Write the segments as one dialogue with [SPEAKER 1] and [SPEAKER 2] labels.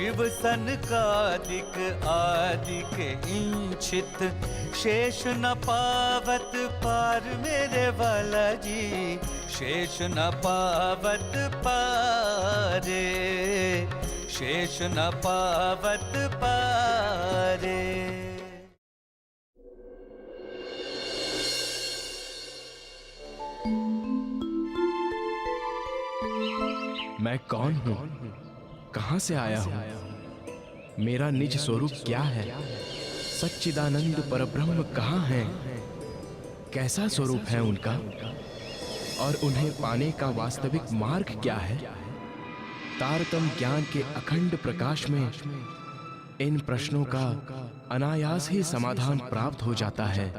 [SPEAKER 1] शिव सनकादिक आदिक इंचित, शेष न पावत पार मेरे वाला जी, शेष न पावत पारे, शेष न पावत पारे।
[SPEAKER 2] मैं कौन हूँ, कहाँ से आया हूँ, मेरा निज स्वरूप क्या है, सच्चिदानंद परब्रह्म कहाँ है, कैसा स्वरूप है उनका और उन्हें पाने का वास्तविक मार्ग क्या है। तारतम ज्ञान के अखंड प्रकाश में इन प्रश्नों का अनायास ही समाधान प्राप्त हो जाता है।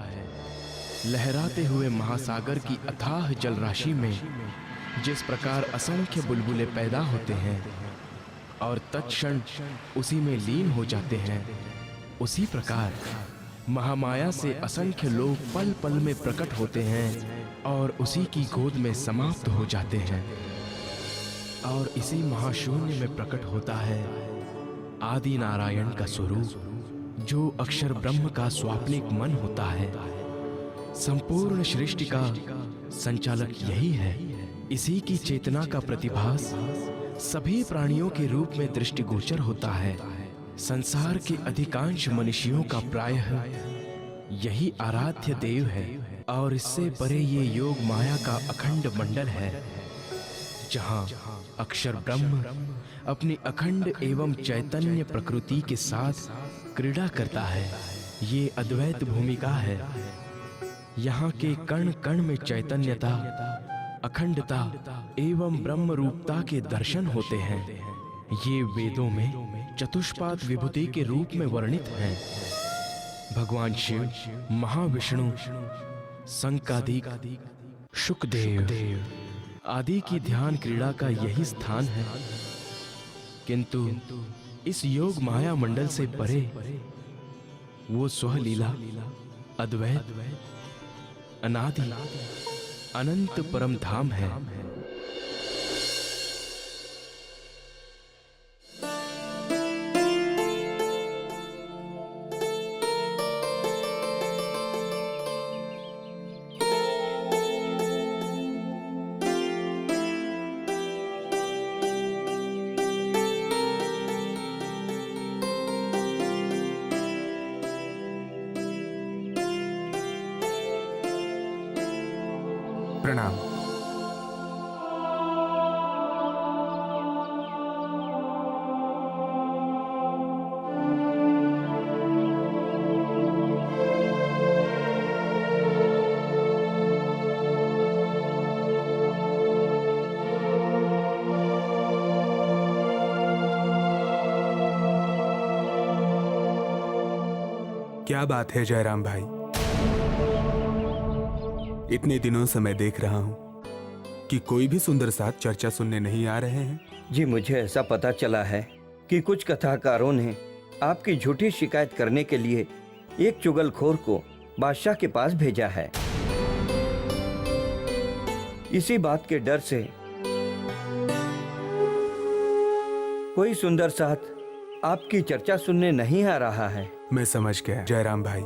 [SPEAKER 2] लहराते हुए महासागर की अथाह जलराशि में जिस प्रकार असंख्य बुलबुले पैदा होते हैं और तत्क्षण उसी में लीन हो जाते हैं, उसी प्रकार महामाया से असंख्य लोग पल पल में प्रकट होते हैं और उसी की गोद में समाप्त हो जाते हैं। और इसी महाशून्य में प्रकट होता है आदि नारायण का स्वरूप, जो अक्षर ब्रह्म का स्वाप्निक मन होता है। संपूर्ण सृष्टि का संचालक यही है। इसी की चेतना का प्रतिभास सभी प्राणियों के रूप में दृष्टिगोचर होता है। संसार के अधिकांश मनुष्यों का प्रायः यही आराध्य देव है और इससे परे ये योग माया का अखंड मंडल है, जहाँ अक्षर ब्रह्म अपनी अखंड एवं चैतन्य प्रकृति के साथ क्रीड़ा करता है। ये अद्वैत भूमिका है। यहाँ के कण कण में चैतन्यता, अखंडता एवं ब्रह्म रूपता के दर्शन होते हैं। ये वेदों में चतुष्पाद विभूति के रूप में वर्णित हैं। भगवान शिव, महाविष्णु, संकादिक, शुकदेव आदि की ध्यान क्रीड़ा का यही स्थान है। किंतु इस योग माया मंडल से परे वो स्वलीला, अद्वैत, अनादि, अनंत परम धाम है।
[SPEAKER 3] प्रणाम। क्या बात है जयराम भाई, इतने दिनों से मैं देख रहा हूँ कि कोई भी सुंदर साथ चर्चा सुनने नहीं आ रहे हैं।
[SPEAKER 4] जी, मुझे ऐसा पता चला है कि कुछ कथाकारों ने आपकी झूठी शिकायत करने के लिए एक चुगलखोर को बादशाह के पास भेजा है। इसी बात के डर से कोई सुंदर साथ आपकी चर्चा सुनने नहीं आ रहा है।
[SPEAKER 3] मैं समझ गया जयराम भाई।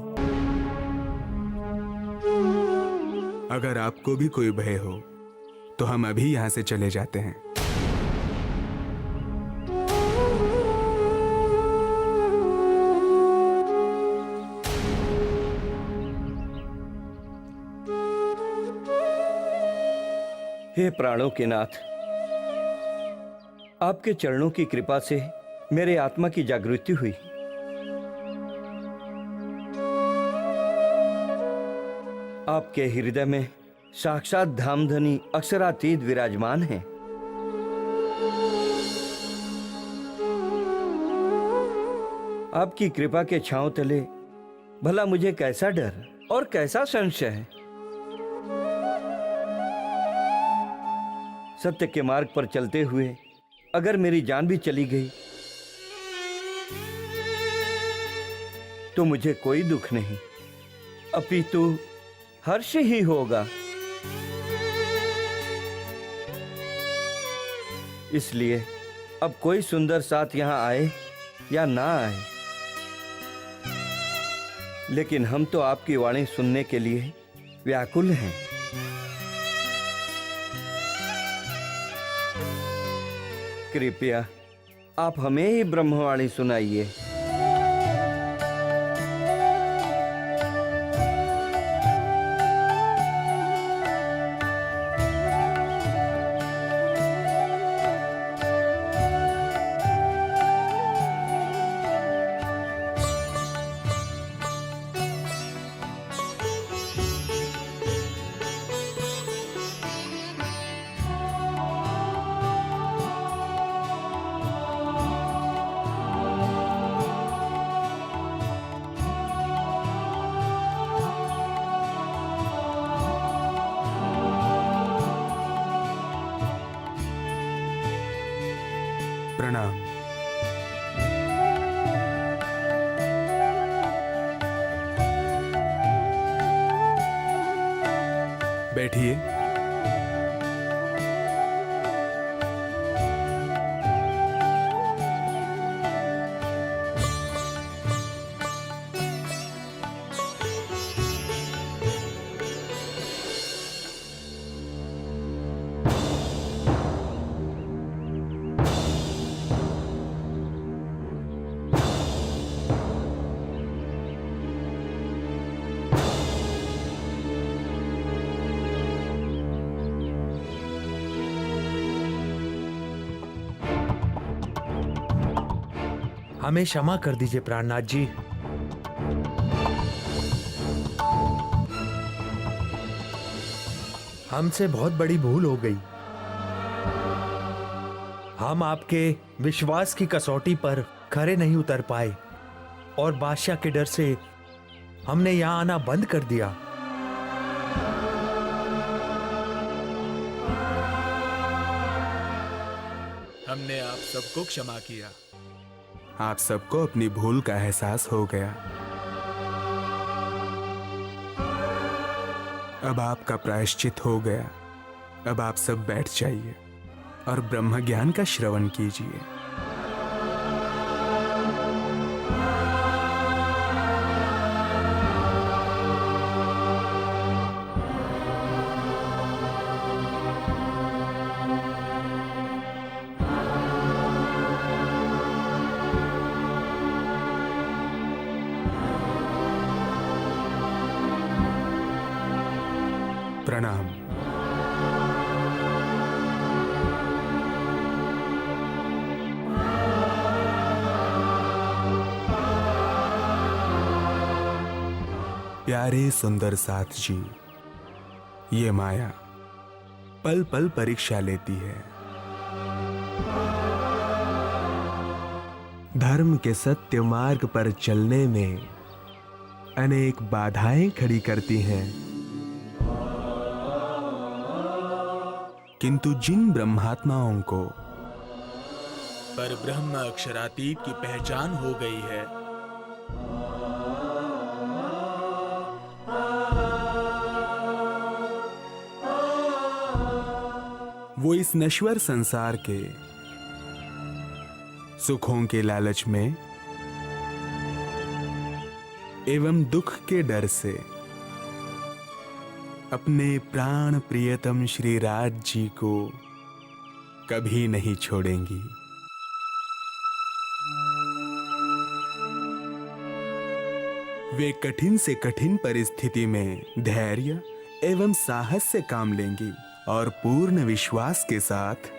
[SPEAKER 3] अगर आपको भी कोई भय हो तो हम अभी यहाँ से चले जाते हैं।
[SPEAKER 4] हे प्राणों के नाथ, आपके चरणों की कृपा से मेरे आत्मा की जागृति हुई। आपके हृदय में साक्षात धामधनी अक्षरातीत विराजमान है। आपकी कृपा के छांव तले भला मुझे कैसा डर और कैसा संशय है। सत्य के मार्ग पर चलते हुए अगर मेरी जान भी चली गई तो मुझे कोई दुख नहीं, अपितु हर्ष ही होगा। इसलिए अब कोई सुंदर साथ यहाँ आए या ना आए, लेकिन हम तो आपकी वाणी सुनने के लिए व्याकुल हैं। कृपया आप हमें ही ब्रह्मवाणी सुनाइए।
[SPEAKER 3] प्रणाम। बैठिए।
[SPEAKER 5] हमें क्षमा कर दीजिए प्राणनाथ जी। हमसे बहुत बड़ी भूल हो गई। हम आपके विश्वास की कसौटी पर खरे नहीं उतर पाए और बादशाह के डर से हमने यहां आना बंद कर दिया।
[SPEAKER 2] हमने आप सबको क्षमा किया।
[SPEAKER 3] आप सबको अपनी भूल का एहसास हो गया। अब आपका प्रायश्चित हो गया। अब आप सब बैठ जाइए और ब्रह्म ज्ञान का श्रवण कीजिए। प्रणाम। प्यारे सुंदर साथ जी, ये माया पल पल परीक्षा लेती है। धर्म के सत्य मार्ग पर चलने में अनेक बाधाएं खड़ी करती हैं, किंतु जिन ब्रह्मात्माओं को
[SPEAKER 2] पर ब्रह्म अक्षरातीत की पहचान हो गई है,
[SPEAKER 3] वो इस नश्वर संसार के सुखों के लालच में एवं दुख के डर से अपने प्राण प्रियतम श्री राज जी को कभी नहीं छोड़ेंगी। वे कठिन से कठिन परिस्थिति में धैर्य एवं साहस से काम लेंगी और पूर्ण विश्वास के साथ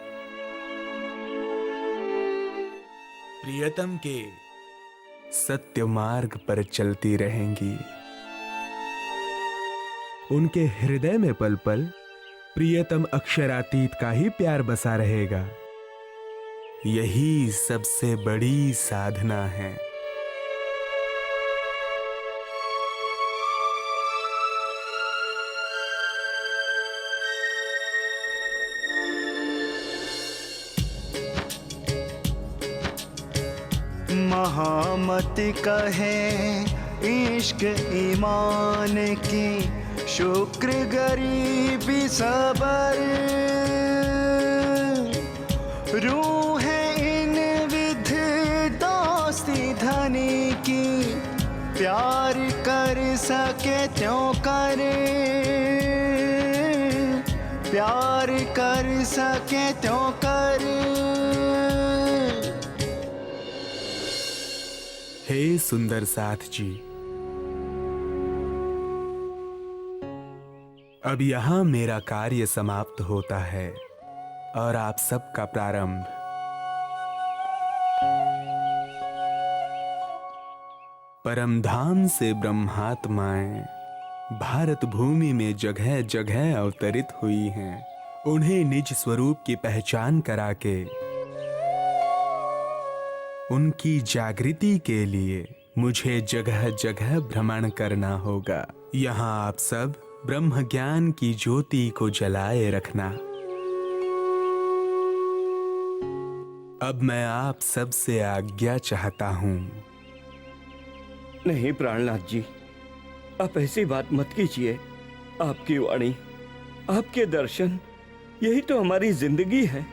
[SPEAKER 2] प्रियतम के
[SPEAKER 3] सत्य मार्ग पर चलती रहेंगी। उनके हृदय में पल पल प्रियतम अक्षरातीत का ही प्यार बसा रहेगा। यही सबसे बड़ी साधना है।
[SPEAKER 1] महामति कहे इश्क ईमान की, शुक्र गरीबी सबर, रूह इन विध दोस्ताना त्यों करे, प्यार कर सके त्यों करे।
[SPEAKER 3] हे सुंदर साथ जी, अब यहाँ मेरा कार्य समाप्त होता है और आप सबका प्रारंभ। परमधाम से ब्रह्मात्माएं भारत भूमि में जगह जगह अवतरित हुई हैं। उन्हें निज स्वरूप की पहचान करा के उनकी जागृति के लिए मुझे जगह जगह भ्रमण करना होगा। यहाँ आप सब ब्रह्म ज्ञान की ज्योति को जलाए रखना। अब मैं आप सब से आज्ञा चाहता हूँ।
[SPEAKER 4] नहीं प्राणनाथ जी, आप ऐसी बात मत कीजिए। आपकी वाणी, आपके दर्शन, यही तो हमारी जिंदगी है।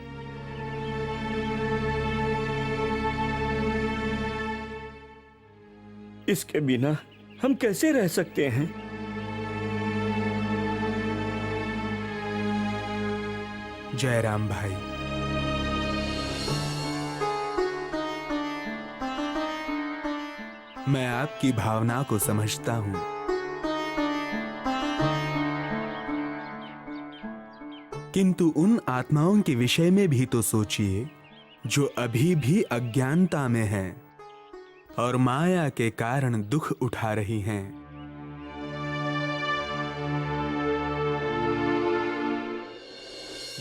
[SPEAKER 4] इसके बिना हम कैसे रह सकते हैं?
[SPEAKER 3] जयराम भाई, मैं आपकी भावना को समझता हूं, किंतु उन आत्माओं के विषय में भी तो सोचिए जो अभी भी अज्ञानता में हैं और माया के कारण दुख उठा रही हैं।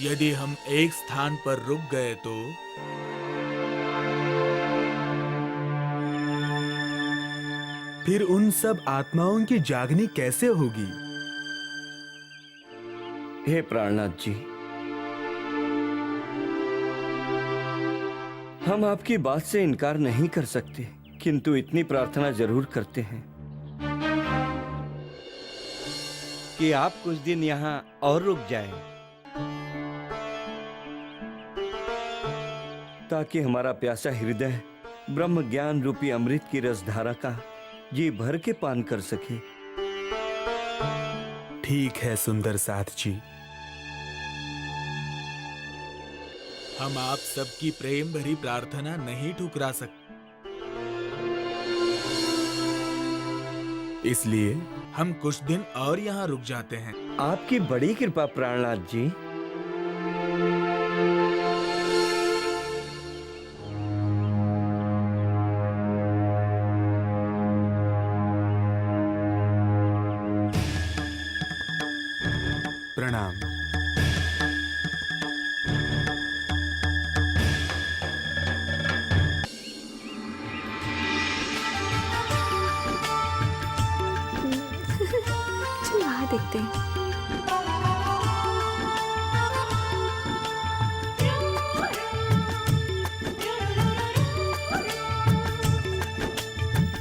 [SPEAKER 6] यदि हम एक स्थान पर रुक गए तो
[SPEAKER 3] फिर उन सब आत्माओं की जागनी कैसे होगी?
[SPEAKER 4] हे प्राणनाथ जी, हम आपकी बात से इनकार नहीं कर सकते, किंतु इतनी प्रार्थना जरूर करते हैं कि आप कुछ दिन यहाँ और रुक जाएं, ताकि हमारा प्यासा हृदय ब्रह्म ज्ञान रूपी अमृत की रसधारा का जी भर के पान कर सके।
[SPEAKER 3] ठीक है सुंदर साथ जी,
[SPEAKER 6] हम आप सबकी प्रेम भरी प्रार्थना नहीं ठुकरा सकते,
[SPEAKER 3] इसलिए
[SPEAKER 6] हम कुछ दिन और यहाँ रुक जाते हैं।
[SPEAKER 4] आपकी बड़ी कृपा प्राणनाथ जी।
[SPEAKER 3] प्रणाम।
[SPEAKER 7] चल वहां देखते हैं।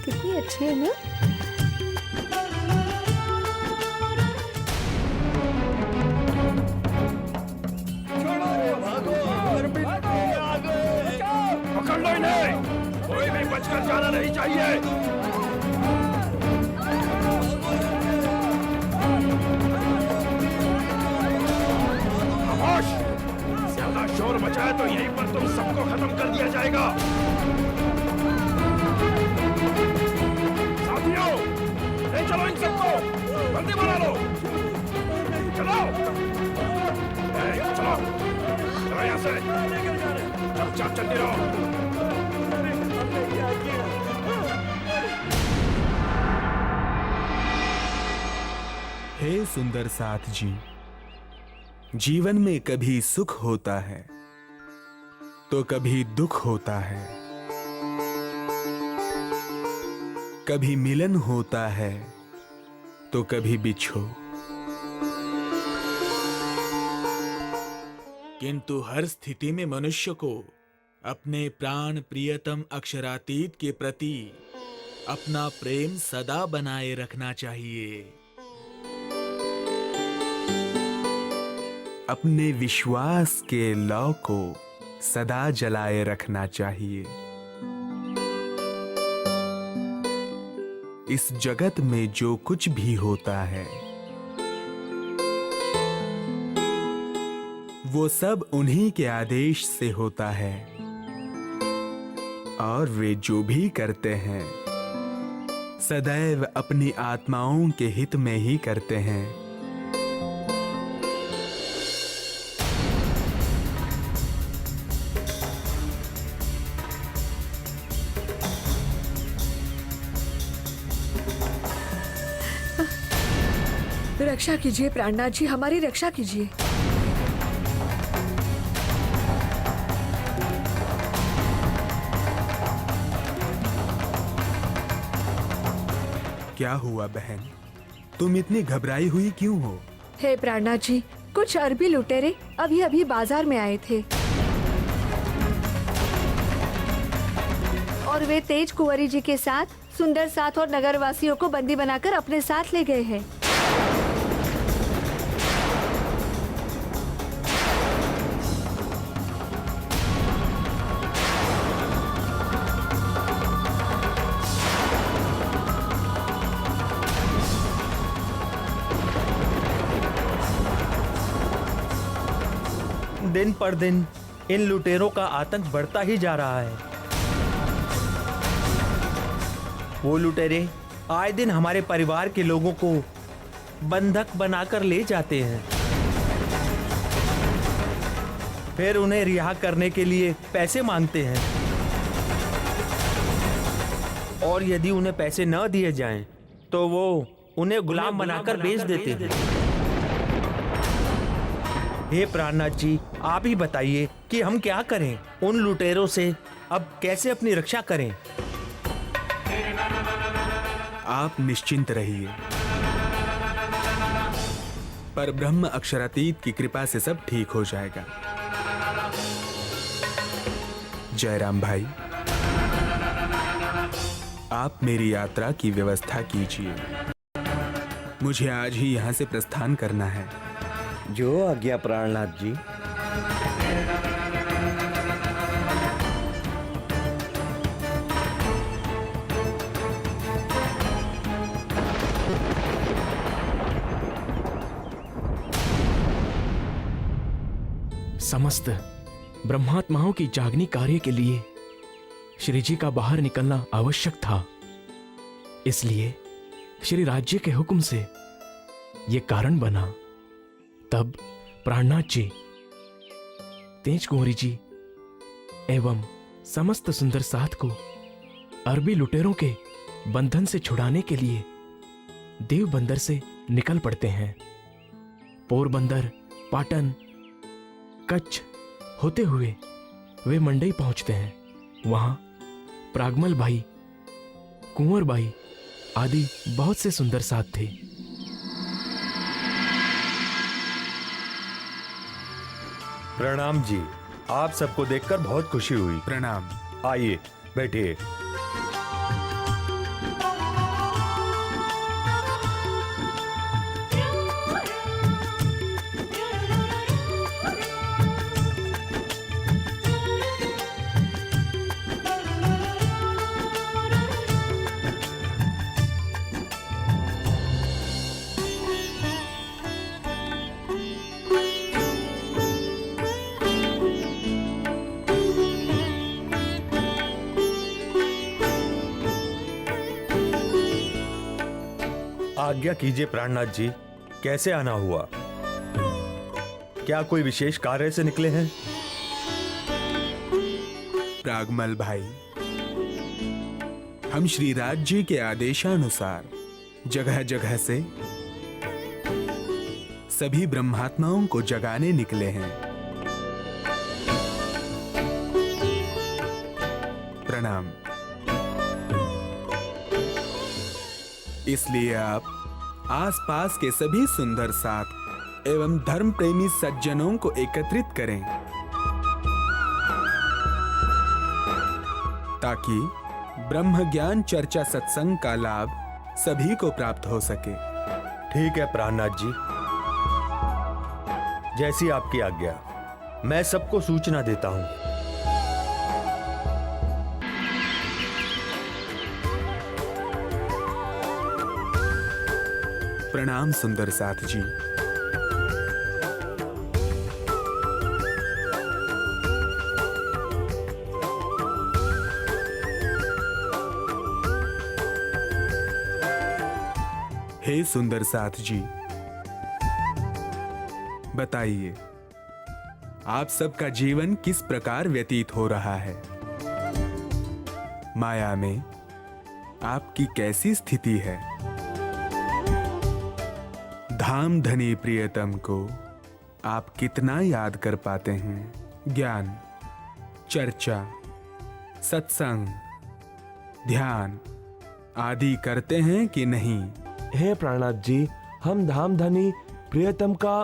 [SPEAKER 7] कितनी अच्छी है ना?
[SPEAKER 2] पकड़ लो इन्हें, कोई भी बचकर जाना नहीं चाहिए। खामोश, ज्यादा शोर मचाए तो यहीं पर तुम सबको खत्म कर दिया जाएगा। साथियों, ले चलो इन सबको, बंदी बना लो। चलो, चलो, चलो यहाँ से, चुपचाप चलते रहो।
[SPEAKER 3] हे सुंदर साथ जी, जीवन में कभी सुख होता है तो कभी दुख होता है, कभी मिलन होता है तो कभी बिछो,
[SPEAKER 6] किंतु हर स्थिति में मनुष्य को अपने प्राण प्रियतम अक्षरातीत के प्रति अपना प्रेम सदा बनाए रखना चाहिए।
[SPEAKER 3] अपने विश्वास के लौ को सदा जलाए रखना चाहिए। इस जगत में जो कुछ भी होता है वो सब उन्हीं के आदेश से होता है, और वे जो भी करते हैं सदैव अपनी आत्माओं के हित में ही करते हैं।
[SPEAKER 7] रक्षा कीजिए प्राणनाथ जी, हमारी रक्षा कीजिए।
[SPEAKER 3] क्या हुआ बहन, तुम इतनी घबराई हुई क्यों हो?
[SPEAKER 7] हे प्राणनाथ जी, कुछ अरबी लुटेरे अभी अभी बाजार में आए थे और वे तेज कुंवरी जी के साथ सुंदर साथ और नगरवासियों को बंदी बनाकर अपने साथ ले गए हैं।
[SPEAKER 5] दिन पर दिन इन लुटेरों का आतंक बढ़ता ही जा रहा है। वो लुटेरे आए दिन हमारे परिवार के लोगों को बंधक बनाकर ले जाते हैं, फिर उन्हें रिहा करने के लिए पैसे मांगते हैं, और यदि उन्हें पैसे न दिए जाएं, तो वो उन्हें गुलाम बनाकर बेच देते हैं। हे प्राणनाथ जी, आप ही बताइए कि हम क्या करें? उन लुटेरों से अब कैसे अपनी रक्षा करें?
[SPEAKER 3] आप निश्चिंत रहिए, पर ब्रह्म अक्षरातीत की कृपा से सब ठीक हो जाएगा। जयराम भाई, आप मेरी यात्रा की व्यवस्था कीजिए। मुझे आज ही यहाँ से प्रस्थान करना है।
[SPEAKER 4] जो आज्ञा प्राणनाथ जी।
[SPEAKER 2] समस्त ब्रह्मात्माओं की जागनी कार्य के लिए श्री जी का बाहर निकलना आवश्यक था, इसलिए श्री राज्य के हुक्म से यह कारण बना। तब प्राणनाथ जी, तेज कुंवरी जी एवं समस्त सुंदर साथ को अरबी लुटेरों के बंधन से छुड़ाने के लिए देव बंदर से निकल पड़ते हैं। पोरबंदर, पाटन, कच्छ होते हुए वे मंडई पहुंचते हैं। वहां प्रागमल भाई, कुंवर भाई आदि बहुत से सुंदर साथ थे।
[SPEAKER 5] प्रणाम जी, आप सबको देखकर बहुत खुशी हुई।
[SPEAKER 3] प्रणाम।
[SPEAKER 5] आइए बैठिए। आज्ञा कीजिए प्राणनाथ जी, कैसे आना हुआ? क्या कोई विशेष कार्य से निकले हैं?
[SPEAKER 3] प्रागमल भाई, हम श्री राज जी के आदेशानुसार जगह जगह से सभी ब्रह्मात्माओं को जगाने निकले हैं। प्रणाम। इसलिए आप आसपास के सभी सुंदर साथ एवं धर्म प्रेमी सज्जनों को एकत्रित करें, ताकि ब्रह्म ज्ञान चर्चा सत्संग का लाभ सभी को प्राप्त हो सके।
[SPEAKER 5] ठीक है प्राणनाथ जी, जैसी आपकी आज्ञा। मैं सबको सूचना देता हूं।
[SPEAKER 3] प्रणाम सुंदर साथ जी। हे सुंदर साथ जी, बताइए आप सबका जीवन किस प्रकार व्यतीत हो रहा है? माया में आपकी कैसी स्थिति है? धाम धनी प्रियतम को आप कितना याद कर पाते हैं? ज्ञान, चर्चा, सत्संग, ध्यान आदि करते हैं कि नहीं?
[SPEAKER 8] हे प्राणनाथ जी, हम धाम धनी प्रियतम का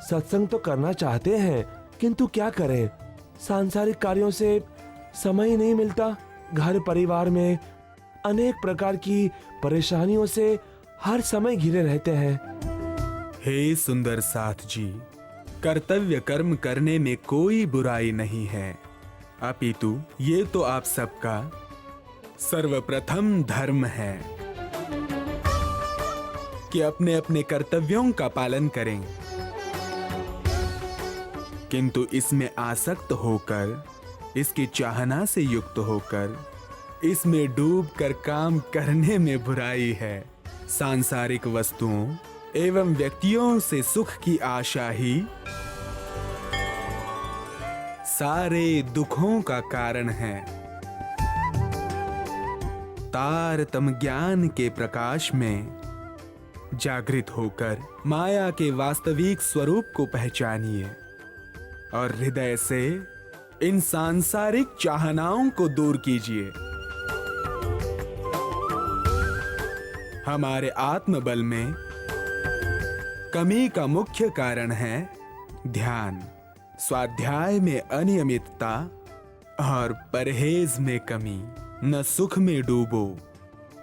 [SPEAKER 8] सत्संग तो करना चाहते हैं, किंतु क्या करें, सांसारिक कार्यों से समय ही नहीं मिलता। घर परिवार में अनेक प्रकार की परेशानियों से हर समय घिरे रहते हैं।
[SPEAKER 3] हे सुंदर साथ जी, कर्तव्य कर्म करने में कोई बुराई नहीं है, अपितु ये तो आप सबका सर्वप्रथम धर्म है कि अपने अपने कर्तव्यों का पालन करें, किंतु इसमें आसक्त होकर, इसकी चाहना से युक्त होकर, इसमें डूब कर काम करने में बुराई है। सांसारिक वस्तुओं एवं व्यक्तियों से सुख की आशा ही सारे दुखों का कारण है। तारतम ज्ञान के प्रकाश में जागृत होकर माया के वास्तविक स्वरूप को पहचानिए और हृदय से इन सांसारिक चाहनाओं को दूर कीजिए। हमारे आत्मबल में कमी का मुख्य कारण है ध्यान, स्वाध्याय में अनियमितता और परहेज में कमी। न सुख में डूबो,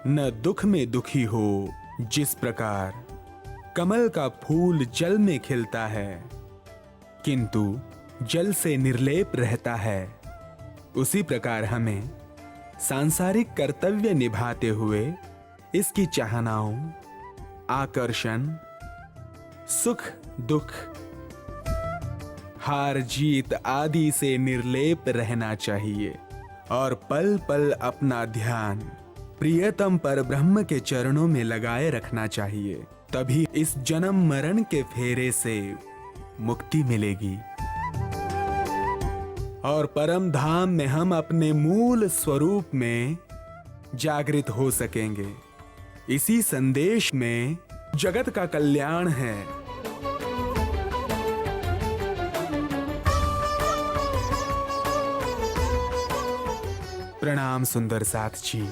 [SPEAKER 3] न दुख में दुखी हो। जिस प्रकार कमल का फूल जल में खिलता है किंतु जल से निर्लेप रहता है, उसी प्रकार हमें सांसारिक कर्तव्य निभाते हुए इसकी चाहनाओं, आकर्षण, सुख दुख, हार जीत आदि से निर्लेप रहना चाहिए और पल पल अपना ध्यान प्रियतम पर ब्रह्म के चरणों में लगाए रखना चाहिए। तभी इस जन्म मरण के फेरे से मुक्ति मिलेगी और परम धाम में हम अपने मूल स्वरूप में जागृत हो सकेंगे। इसी संदेश में जगत का कल्याण है। प्रणाम सुंदर साथ जी।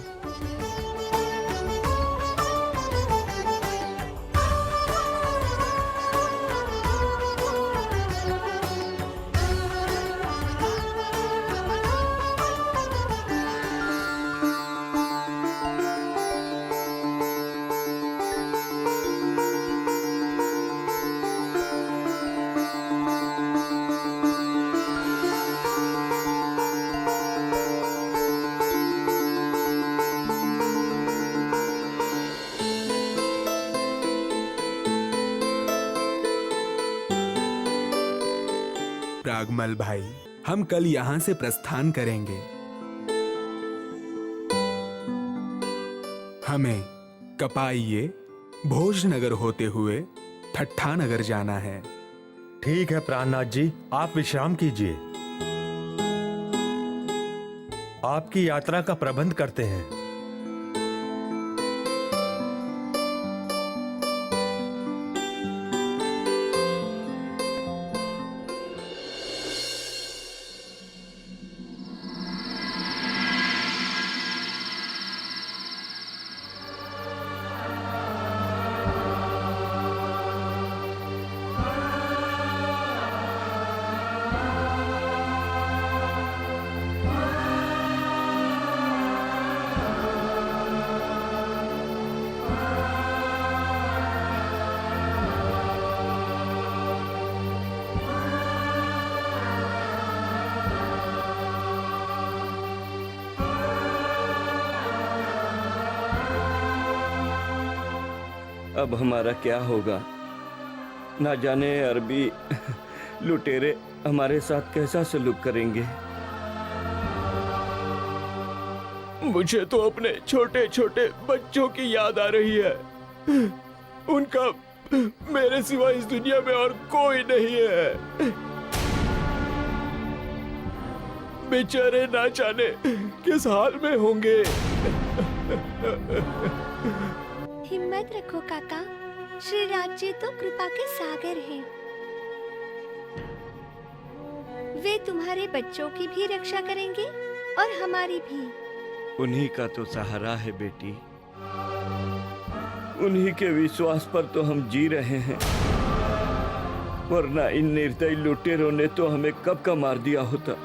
[SPEAKER 3] प्रागमल भाई, हम कल यहाँ से प्रस्थान करेंगे। हमें कपाइये भोजनगर होते हुए ठट्ठा नगर जाना है।
[SPEAKER 5] ठीक है प्राणनाथ जी, आप विश्राम कीजिए। आपकी यात्रा का प्रबंध करते हैं।
[SPEAKER 4] अब हमारा क्या होगा? ना जाने अरबी लुटेरे हमारे साथ कैसा सलूक करेंगे।
[SPEAKER 2] मुझे तो अपने छोटे छोटे बच्चों की याद आ रही है। उनका मेरे सिवा इस दुनिया में और कोई नहीं है। बेचारे ना जाने किस हाल में होंगे।
[SPEAKER 7] हिम्मत रखो काका, श्री राज जी तो कृपा के सागर हैं। वे तुम्हारे बच्चों की भी रक्षा करेंगे और हमारी भी।
[SPEAKER 4] उन्हीं का तो सहारा है बेटी, उन्हीं के विश्वास पर तो हम जी रहे हैं, वरना इन निर्दयी लुटेरों ने तो हमें कब का मार दिया होता।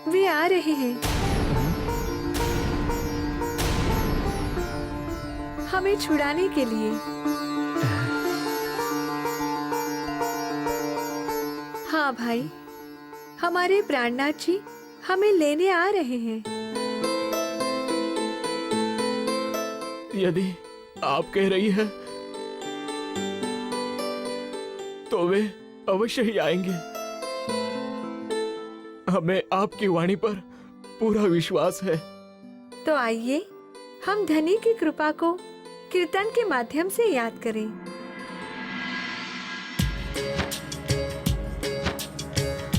[SPEAKER 7] वे आ रहे हैं। हमें छुड़ाने के लिए। हाँ भाई, हमारे प्राणनाथ जी हमें लेने आ रहे हैं।
[SPEAKER 2] यदि आप कह रही है तो वे अवश्य ही आएंगे। हमें आपकी वाणी पर पूरा विश्वास है।
[SPEAKER 7] तो आइए हम धनी की कृपा को कीर्तन के माध्यम से याद करें।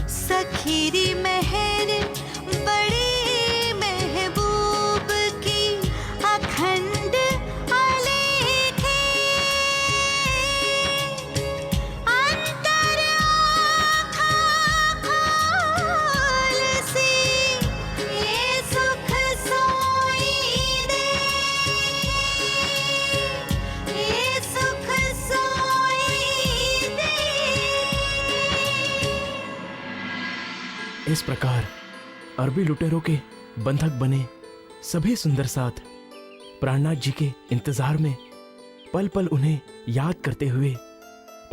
[SPEAKER 9] सखीरी मेहर बड़ी महबूब की अखंड आलेखे, अंतर आँखा खोल सी ये सुख सोई दे, ये सुख सोई दे।
[SPEAKER 2] इस प्रकार अरबी लुटेरों के बंधक बने सभी सुंदर साथ प्राणनाथ जी के इंतजार में पल पल उन्हें याद करते हुए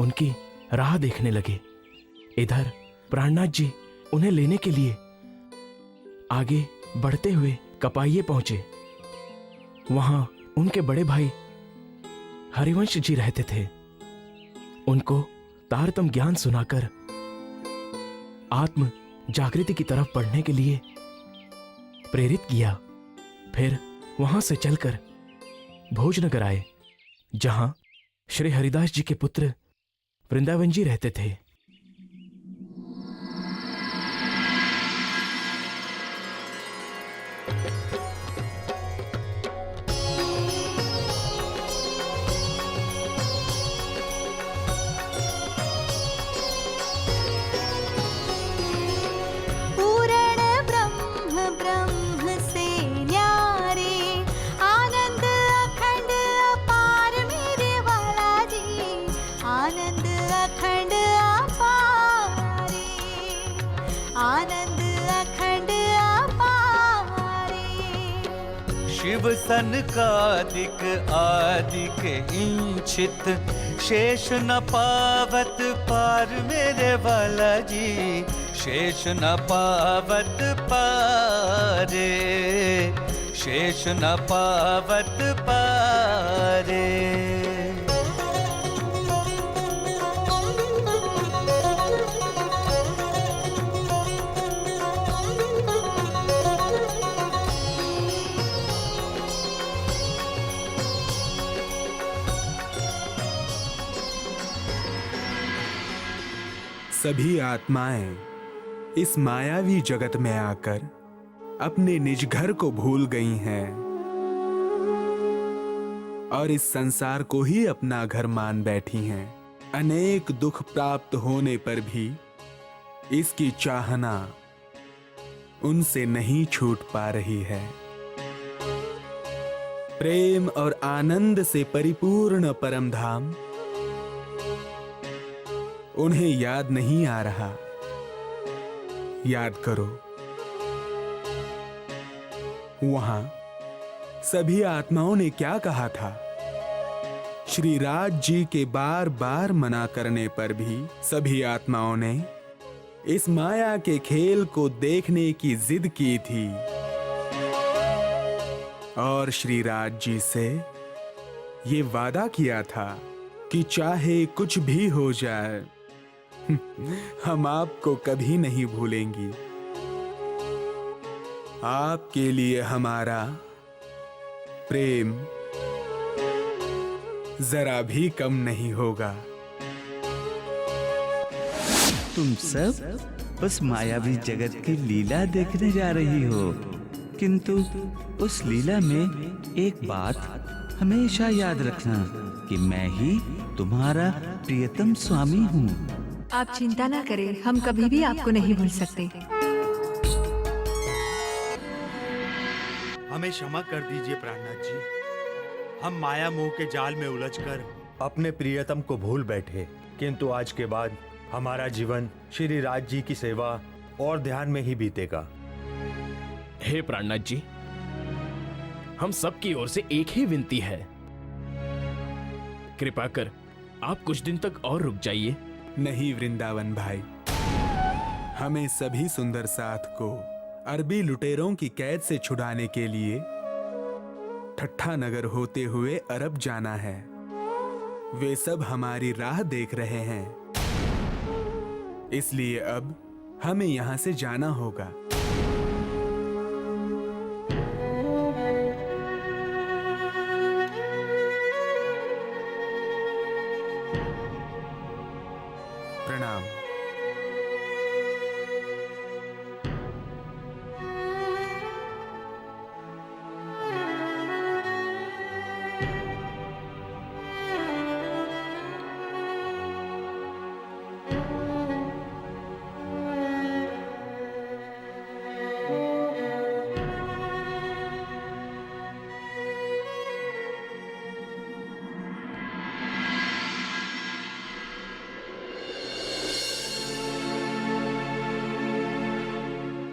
[SPEAKER 2] उनकी राह देखने लगे। इधर प्राणनाथ जी उन्हें लेने के लिए आगे बढ़ते हुए कपाइये पहुंचे। वहां उनके बड़े भाई हरिवंश जी रहते थे। उनको तारतम ज्ञान सुनाकर आत्म जागृति की तरफ बढ़ने के लिए प्रेरित किया। फिर वहां से चलकर भोजनगर आए, जहां श्री हरिदास जी के पुत्र वृंदावन जी रहते थे।
[SPEAKER 9] पूर्ण ब्रह्म ब्रह्म से न्यारे, आनंद अखंड अपार मेरे वाला जी, आनंद अखंड अपारे, आनंद अखंड अपारे।
[SPEAKER 1] शिव सनकादिक आदिक इंचित, शेष न पावत पार मेरे वाला जी, शेष न पावत पारे, शेष न पावत पारे।
[SPEAKER 3] सभी आत्माएं इस मायावी जगत में आकर अपने निज घर को भूल गई हैं और इस संसार को ही अपना घर मान बैठी हैं। अनेक दुख प्राप्त होने पर भी इसकी चाहना उनसे नहीं छूट पा रही है। प्रेम और आनंद से परिपूर्ण परम धाम उन्हें याद नहीं आ रहा। याद करो, वहां सभी आत्माओं ने क्या कहा था। श्री राज जी के बार बार मना करने पर भी सभी आत्माओं ने इस माया के खेल को देखने की जिद की थी और श्री राज जी से ये वादा किया था कि चाहे कुछ भी हो जाए हम आपको कभी नहीं भूलेंगी। आपके लिए हमारा प्रेम जरा भी कम नहीं होगा।
[SPEAKER 1] तुम सब उस मायावी जगत की लीला देखने जा रही हो, किंतु उस लीला में एक बात हमेशा याद रखना कि मैं ही तुम्हारा प्रियतम स्वामी हूँ।
[SPEAKER 7] आप चिंता ना करें, हम कभी भी आपको नहीं भूल सकते।
[SPEAKER 5] हमें क्षमा कर दीजिए प्राणनाथ जी। हम माया मोह के जाल में उलझकर अपने प्रियतम को भूल बैठे, किंतु आज के बाद हमारा जीवन श्री राज जी की सेवा और ध्यान में ही बीतेगा।
[SPEAKER 2] हे प्राणनाथ जी, हम सब की ओर से एक ही विनती है, कृपा कर आप कुछ दिन तक और रुक जाइए।
[SPEAKER 3] नहीं वृंदावन भाई, हमें सभी सुंदर साथ को अरबी लुटेरों की कैद से छुड़ाने के लिए ठट्ठा नगर होते हुए अरब जाना है। वे सब हमारी राह देख रहे हैं, इसलिए अब हमें यहां से जाना होगा। प्रणाम।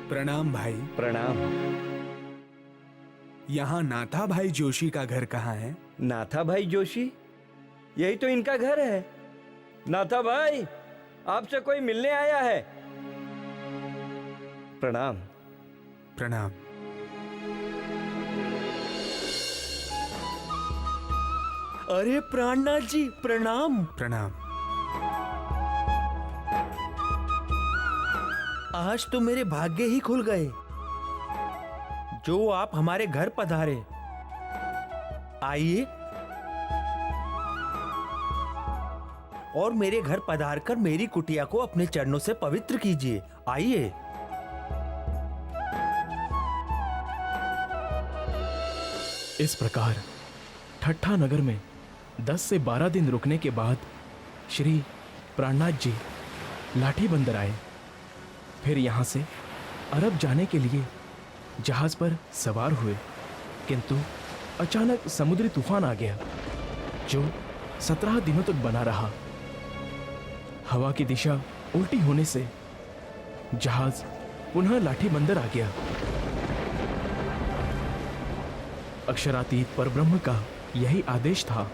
[SPEAKER 3] प्रणाम भाई।
[SPEAKER 4] प्रणाम।
[SPEAKER 3] यहाँ नाथा भाई जोशी का घर कहाँ है?
[SPEAKER 4] नाथा भाई जोशी, यही तो इनका घर है। नाथा भाई, आपसे कोई मिलने आया है। प्रणाम।
[SPEAKER 3] प्रणाम।
[SPEAKER 5] अरे प्राणनाथ जी, प्रणाम।
[SPEAKER 3] प्रणाम।
[SPEAKER 5] आज तो मेरे भाग्य ही खुल गए जो आप हमारे घर पधारे। आइए और मेरे घर पधार कर मेरी कुटिया को अपने चरणों से पवित्र कीजिए। आइए।
[SPEAKER 2] इस प्रकार ठट्ठा नगर में 10 से 12 दिन रुकने के बाद श्री प्राणनाथ जी लाठी बंदर आए। फिर यहाँ से अरब जाने के लिए जहाज पर सवार हुए, किंतु अचानक समुद्री तूफान आ गया जो 17 दिनों तक बना रहा। हवा की दिशा उल्टी होने से जहाज पुनः लाठी बंदर आ गया। अक्षरातीत परब्रह्म का यही आदेश था,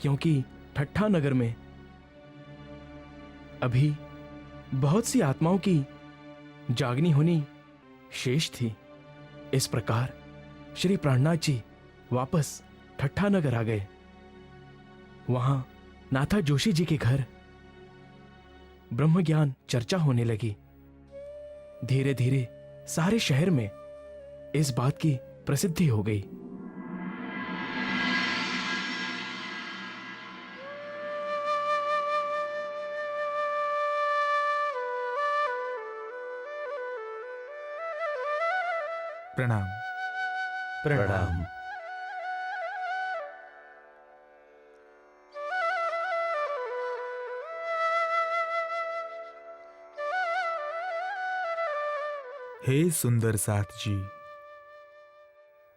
[SPEAKER 2] क्योंकि ठट्ठा नगर में अभी बहुत सी आत्माओं की जागनी होनी शेष थी। इस प्रकार श्री प्राणनाथ जी वापस ठट्ठा नगर आ गए। वहां नाथा जोशी जी के घर ब्रह्म ज्ञान चर्चा होने लगी। धीरे धीरे सारे शहर में इस बात की प्रसिद्धि हो गई।
[SPEAKER 3] प्रणाम।
[SPEAKER 5] प्रणाम।
[SPEAKER 3] हे सुंदर साथ जी,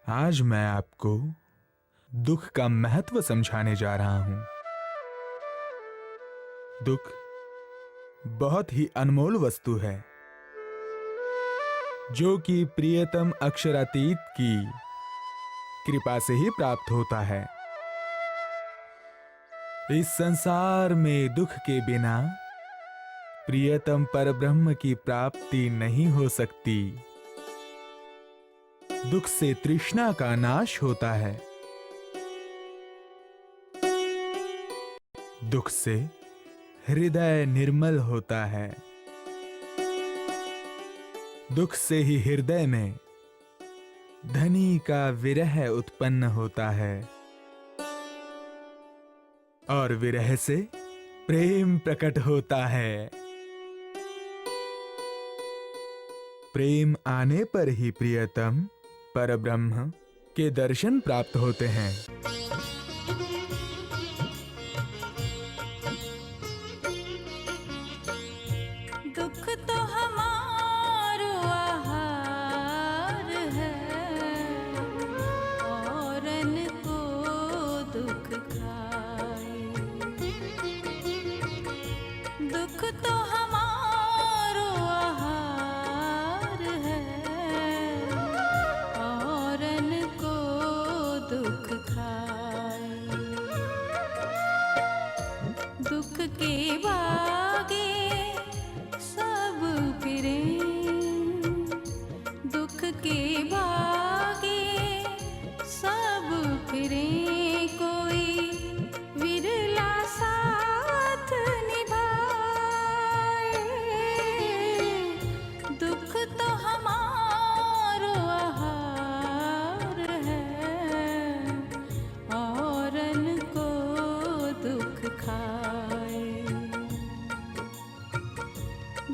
[SPEAKER 3] आज मैं आपको दुख का महत्व समझाने जा रहा हूं। दुख बहुत ही अनमोल वस्तु है जो कि प्रियतम अक्षरातीत की कृपा से ही प्राप्त होता है। इस संसार में दुख के बिना प्रियतम परब्रह्म की प्राप्ति नहीं हो सकती। दुख से तृष्णा का नाश होता है। दुख से हृदय निर्मल होता है। दुख से ही हृदय में धनी का विरह उत्पन्न होता है और विरह से प्रेम प्रकट होता है। प्रेम आने पर ही प्रियतम परब्रह्म के दर्शन प्राप्त होते हैं।
[SPEAKER 9] दुख तो हमारो आहार है, औरन को दुख खाए। दुख तो हमारो आहार है, औरन को दुख खाए। दुख के भागे सब फिरे, दुख के भागे सब फिरे, कोई विरला साथ निभाए। दुख तो हमारो आहार है, औरन को दुख खाए।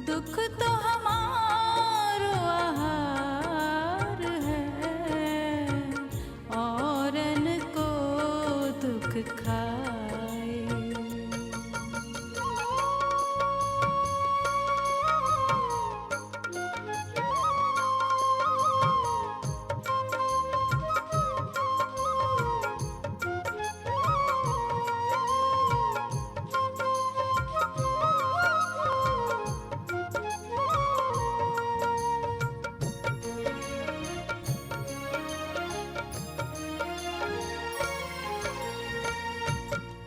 [SPEAKER 9] दुख तो हमारो आहार है, औरन को दुख खाए।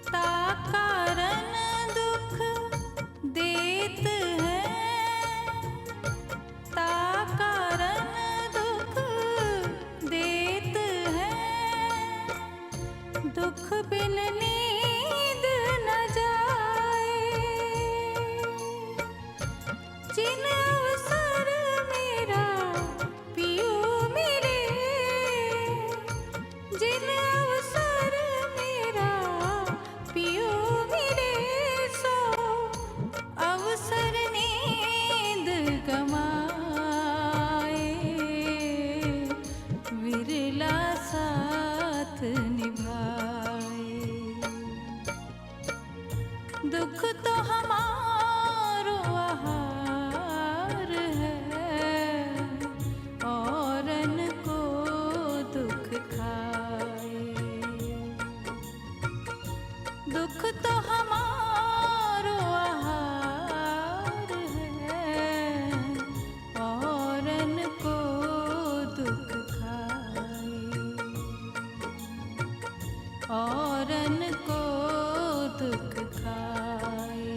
[SPEAKER 9] ताकारण दुख देत है, ताकारण दुख देत है। दुख बिन नींद न जाए, जिन अवसर मेरा पियो मिले, जिन अवसर मेरा पियो मिले, सो अवसर नींद गमाए। विरला साथ निभाए। दुख तो हमारो आहार है, औरन को दुख खाए। दुख तो हमारो आहार है, औरन को दुख खाए। औरन को दुख खाए।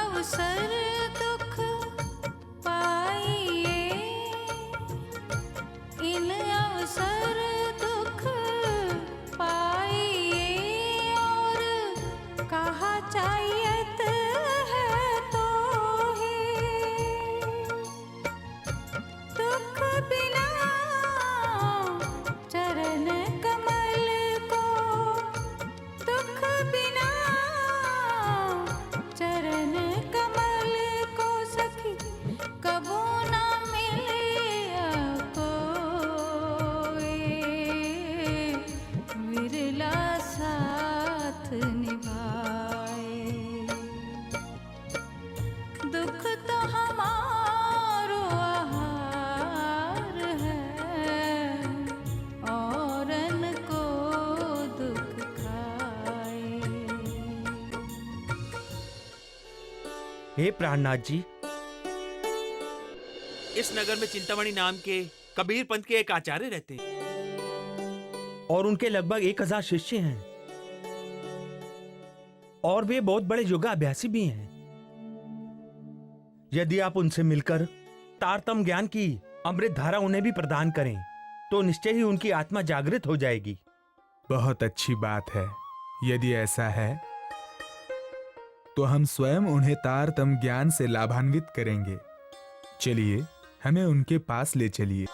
[SPEAKER 9] अवसर दुख पाइए, इन अवसर दुख पाइए, और कहा चाहिए है तो ही दुख बिना चरण कमल को, दुख बिना चरण कमल को सखी कबो ना मिले कोई, विरला साथ निभाए। दुख तो हमारो आहार है, औरन को दुख खाए।
[SPEAKER 5] हे प्राणनाथ जी,
[SPEAKER 6] इस नगर में चिंतामणि नाम के कबीर पंथ के एक आचार्य रहते हैं।
[SPEAKER 5] और उनके लगभग 1000 शिष्य हैं, और वे बहुत बड़े योगाभ्यासी भी हैं। यदि आप उनसे मिलकर तारतम ज्ञान की अमृत धारा उन्हें भी प्रदान करें तो निश्चय ही उनकी आत्मा जागृत हो जाएगी।
[SPEAKER 3] बहुत अच्छी बात है। यदि ऐसा है तो हम स्वयं उन्हें तारतम ज्ञान से लाभान्वित करेंगे। चलिए, हमें उनके पास ले चलिए।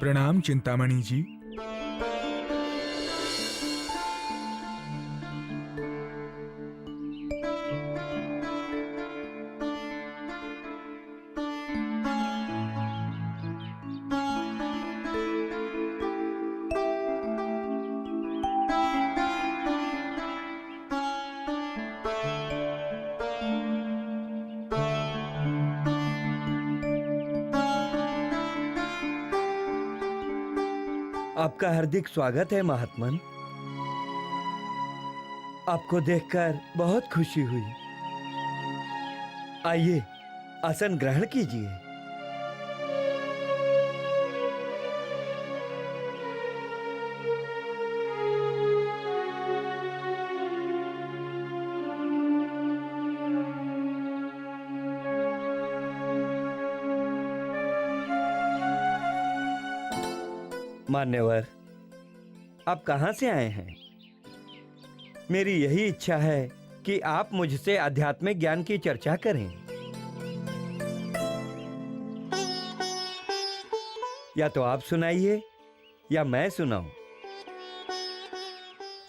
[SPEAKER 3] प्रणाम चिंतामणि जी।
[SPEAKER 4] आपका हार्दिक स्वागत है महात्मन। आपको देखकर बहुत खुशी हुई। आइए, आसन ग्रहण कीजिए। मान्यवर, आप कहां से आए हैं? मेरी यही इच्छा है कि आप मुझसे आध्यात्मिक ज्ञान की चर्चा करें। या तो आप सुनाइए या मैं सुनाऊं।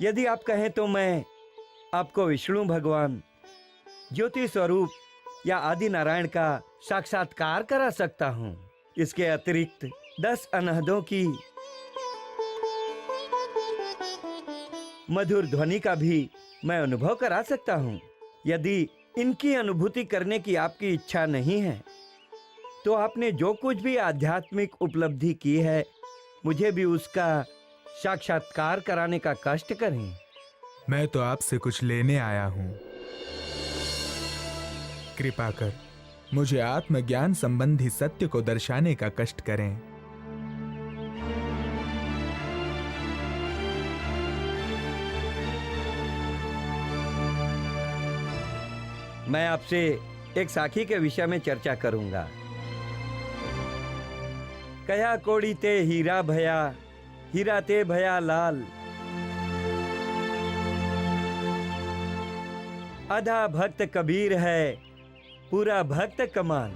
[SPEAKER 4] यदि आप कहें तो मैं आपको विष्णु भगवान, ज्योति स्वरूप या आदि नारायण का साक्षात्कार करा सकता हूं। इसके अतिरिक्त 10 अनहदों की मधुर ध्वनि का भी मैं अनुभव करा सकता हूँ। यदि इनकी अनुभूति करने की आपकी इच्छा नहीं है तो आपने जो कुछ भी आध्यात्मिक उपलब्धि की है, मुझे भी उसका साक्षात्कार कराने का कष्ट करें।
[SPEAKER 3] मैं तो आपसे कुछ लेने आया हूँ। कृपा कर मुझे आत्मज्ञान संबंधी सत्य को दर्शाने का कष्ट करें।
[SPEAKER 4] मैं आपसे एक साखी के विषय में चर्चा करूंगा। कया कोड़ी ते हीरा भया, हीरा ते भया लाल। आधा भक्त कबीर है, पूरा भक्त कमाल।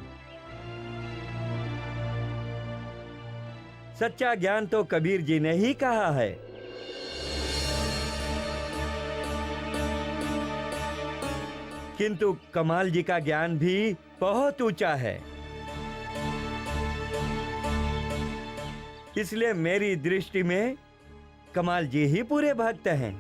[SPEAKER 4] सच्चा ज्ञान तो कबीर जी ने ही कहा है। किंतु कमाल जी का ज्ञान भी बहुत ऊंचा है, इसलिए मेरी दृष्टि में कमाल जी ही पूरे भक्त हैं।